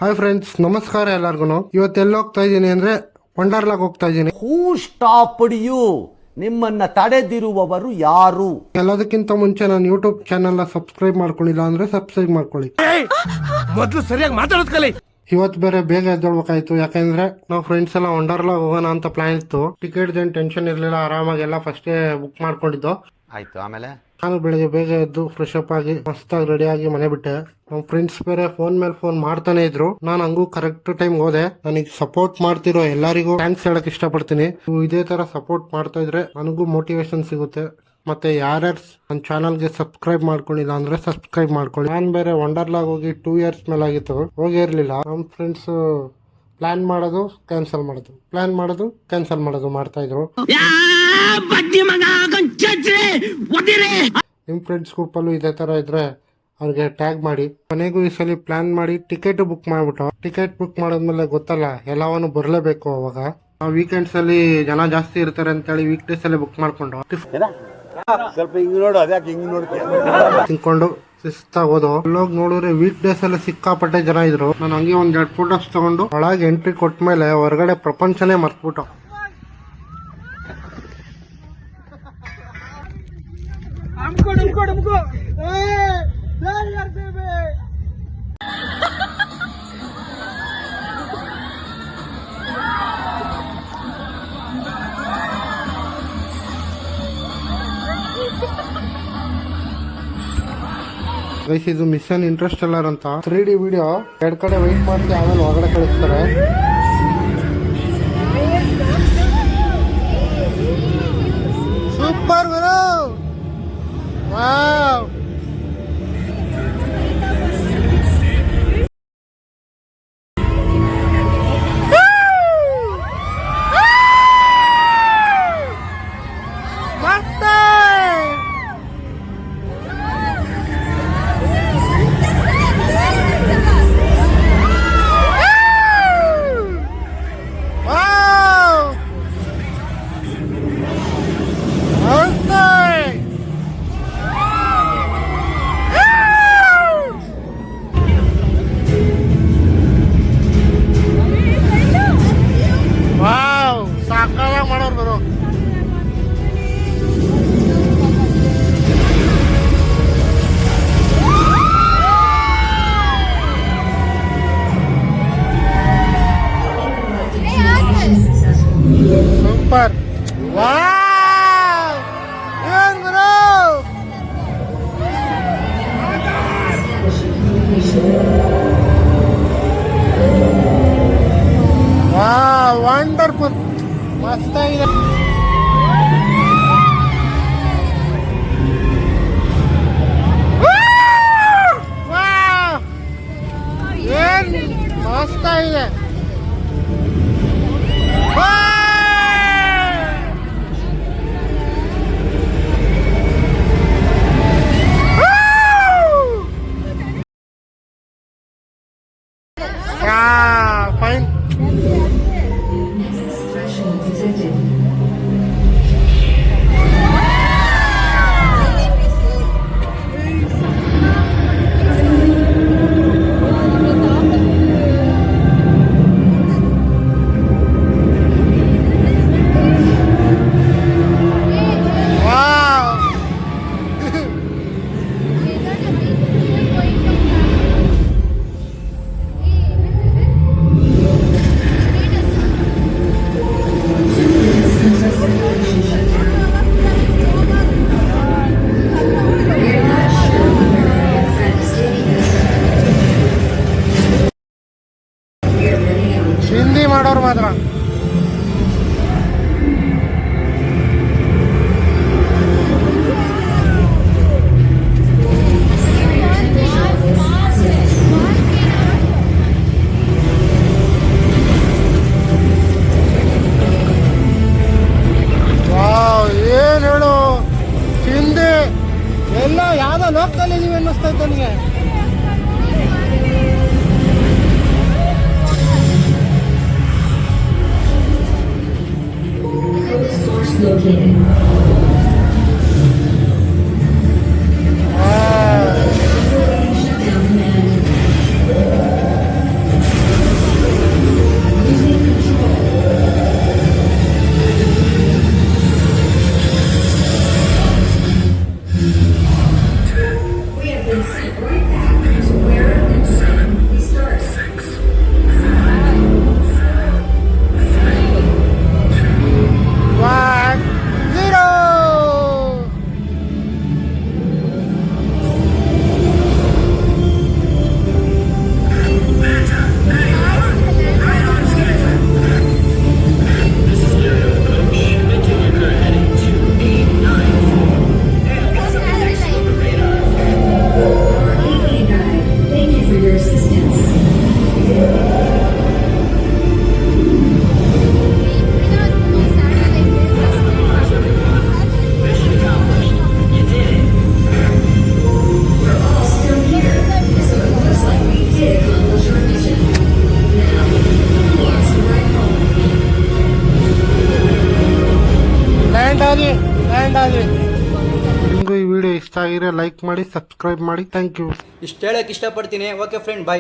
Hi friends, ನಮಸ್ಕಾರ ಎಲ್ಲರಿಗೂ. ಇವತ್ತೆಲ್ಲ ಹೋಗ್ತಾ ಇದ್ದೀನಿ ಅಂದ್ರೆ ವಂಡರ್ಲಾಗ್ ಹೋಗ್ತಾ ಇದ್ದೀನಿ. ಹೂ ಸ್ಟಾಪ್ಡ್ ಯು? ನಿಮ್ಮನ್ನ ತಡೆದಿರುವವರು ಯಾರು? ಎಲ್ಲದಕ್ಕಿಂತ ಮುಂಚೆ ನಾನು ಯೂಟ್ಯೂಬ್ ಚಾನೆಲ್ ಸಬ್ಸ್ಕ್ರೈಬ್ ಮಾಡ್ಕೊಂಡಿಲ್ಲ ಅಂದ್ರೆ ಸಬ್ಸ್ಕ್ರೈಬ್ ಮಾಡ್ಕೊಳ್ಳಿ. ಮೊದಲು ಸರಿಯಾಗಿ ಮಾತಾಡೋದ್ ಕಲಿ. ಇವತ್ತು ಬೇರೆ ಬೇಗ ಎದ್ದೇಳ್ಬೇಕಾಯ್ತು, ಯಾಕಂದ್ರೆ ನಾವು ಫ್ರೆಂಡ್ಸ್ ಎಲ್ಲ ವಂಡರ್ಲಾಗ್ ಹೋಗೋಣ ಅಂತ ಪ್ಲಾನ್ ಇತ್ತು. ಟಿಕೆಟ್ ಏನ್ ಟೆನ್ಷನ್ ಇರ್ಲಿಲ್ಲ, ಆರಾಮಾಗಿ ಎಲ್ಲ ಫಸ್ಟೇ ಬುಕ್ ಮಾಡ್ಕೊಂಡಿದ್ದು. ಆಯ್ತು. ಆಮೇಲೆ ನಾನು ಬೆಳಿಗ್ಗೆ ಬೇಗ ಎದ್ದು ಫ್ರೆಶ್ ಅಪ್ ಆಗಿ ಮಸ್ತಾಗಿ ರೆಡಿ ಆಗಿ ಮನೆ ಬಿಟ್ಟೆ. ನಮ್ಮ ಫ್ರೆಂಡ್ಸ್ ಬೇರೆ ಫೋನ್ ಮೇಲೆ ಫೋನ್ ಮಾಡ್ತಾನೆ ಇದ್ರು. ನಾನು ಹಂಗೂ ಕರೆಕ್ಟ್ ಟೈಮ್ ಹೋದೆ. ನನಗೆ ಸಪೋರ್ಟ್ ಮಾಡ್ತಿರೋ ಎಲ್ಲರಿಗೂ ಥ್ಯಾಂಕ್ಸ್ ಹೇಳಕ್ ಇಷ್ಟಪಡ್ತೀನಿ. ಇದೇ ತರ ಸಪೋರ್ಟ್ ಮಾಡ್ತಾ ಇದ್ರೆ ನನಗೂ ಮೋಟಿವೇಶನ್ ಸಿಗುತ್ತೆ. ಮತ್ತೆ ಯಾರ್ಯಾರು ನನ್ನ ಚಾನಲ್ಗೆ ಸಬ್ಸ್ಕ್ರೈಬ್ ಮಾಡ್ಕೊಂಡಿಲ್ಲ ಅಂದ್ರೆ ಸಬ್ಸ್ಕ್ರೈಬ್ ಮಾಡ್ಕೊಳ್ಳಿ. ನಾನು ಬೇರೆ ವಂಡರ್ಲಾಗ್ ಹೋಗಿ 2 years ಮೇಲಾಗಿತ್ತು, ಹೋಗಿರ್ಲಿಲ್ಲ. ನಮ್ಮ ಫ್ರೆಂಡ್ಸ್ ಪ್ಲಾನ್ ಮಾಡೋದು ಕ್ಯಾನ್ಸಲ್ ಮಾಡೋದು, ಪ್ಲಾನ್ ಮಾಡೋದು ಕ್ಯಾನ್ಸಲ್ ಮಾಡೋದು ಮಾಡ್ತಾ ಇದ್ರು. ನಿಮ್ ಫ್ರೆಂಡ್ಸ್ ಗ್ರೂಪ್ ಅಲ್ಲೂ ಇದೇ ತರ ಇದ್ರೆ ಅವ್ರಿಗೆ ಟ್ಯಾಗ್ ಮಾಡಿ. ಮನೆಗೂ ಈ ಸಲ ಪ್ಲಾನ್ ಮಾಡಿ ಟಿಕೆಟ್ ಬುಕ್ ಮಾಡ್ಬಿಟ್ಟು, ಟಿಕೆಟ್ ಬುಕ್ ಮಾಡಾದ್ಮೇಲೆ ಗೊತ್ತಲ್ಲ ಎಲ್ಲವನ್ನು ಬರ್ಲೇಬೇಕು. ಅವಾಗ ವೀಕೆಂಡ್ಸ್ ಅಲ್ಲಿ ಜನ ಜಾಸ್ತಿ ಇರ್ತಾರೆ ಅಂತೇಳಿ ವೀಕ್ ಡೇಸ್ ಅಲ್ಲಿ ಬುಕ್ ಮಾಡ್ಕೊಂಡು ಸ್ವಲ್ಪ ಹಿಂಗ್ ನೋಡು, ಅದ್ಯಾಕೆ ಹಿಂಗ್ ನೋಡ್ತೀಯ? ತಿನ್ಕೊಂಡು ಶಿಸ್ತಾಗಿ ಹೋದು. ಅಲ್ಲೋಗಿ ನೋಡಿದ್ರೆ ವೀಕ್ ಡೇಸ್ ಅಲ್ಲಿ ಸಿಕ್ಕಾಪಟ್ಟೆ ಜನ ಇದ್ರು. ನಾನು ಹಂಗೆ ಒಂದೆರಡು ಫೋಟೋಸ್ ತಗೊಂಡು ಒಳಗೆ ಎಂಟ್ರಿ ಕೊಟ್ಮೇಲೆ ಹೊರಗಡೆ ಪ್ರಪಂಚನೇ ಮರ್ತ್ಬಿಟ್ಟು. ಇದು ಮಿಷನ್ ಇಂಟರ್ಸ್ಟೆಲ್ಲರ್ ಅಂತ 3D ವಿಡಿಯೋ. 2 ಕಡೆ ವೆಯ್ಟ್ ಮಾಡ್ತಿ, ಆಮೇಲೆ ಹೊರಗಡೆ ಕಳಿಸ್ತಾರೆ. ಸೂಪರ್ ಗುರು, ವಾವ್. ಸೂಪರ್, ವಾವ್, ಏನ್ ಗುರು, ವಾವ್, ವಂಡರ್ಫುಲ್, ಮಸ್ತಾಗಿದೆ. ಏನ್ ಮಸ್ತಾಗಿದೆ. ಫೈನ್. ಹಿಂದಿ ಮಾಡೋರು ಮಾತ್ರ. ವಾವ್, ಏನ್ ಹೇಳು, ಹಿಂದಿ ಎಲ್ಲ ಯಾವ್ದೋ ಲೋಕದಲ್ಲಿ ನೀವು ಅನ್ನಿಸ್ತಾ ಇತ್ತು ನನಗೆ. ಲ್ಯಾಂಡ್ ಆಗಿ. ನಿಮಗೂ ಈ ವಿಡಿಯೋ ಇಷ್ಟ ಆಗಿದ್ರೆ ಲೈಕ್ ಮಾಡಿ, ಸಬ್ಸ್ಕ್ರೈಬ್ ಮಾಡಿ. Thank you. ಇಷ್ಟು ಹೇಳಕ್ಕೆ ಇಷ್ಟಪಡ್ತೀನಿ. ಓಕೆ ಫ್ರೆಂಡ್, ಬಾಯ್.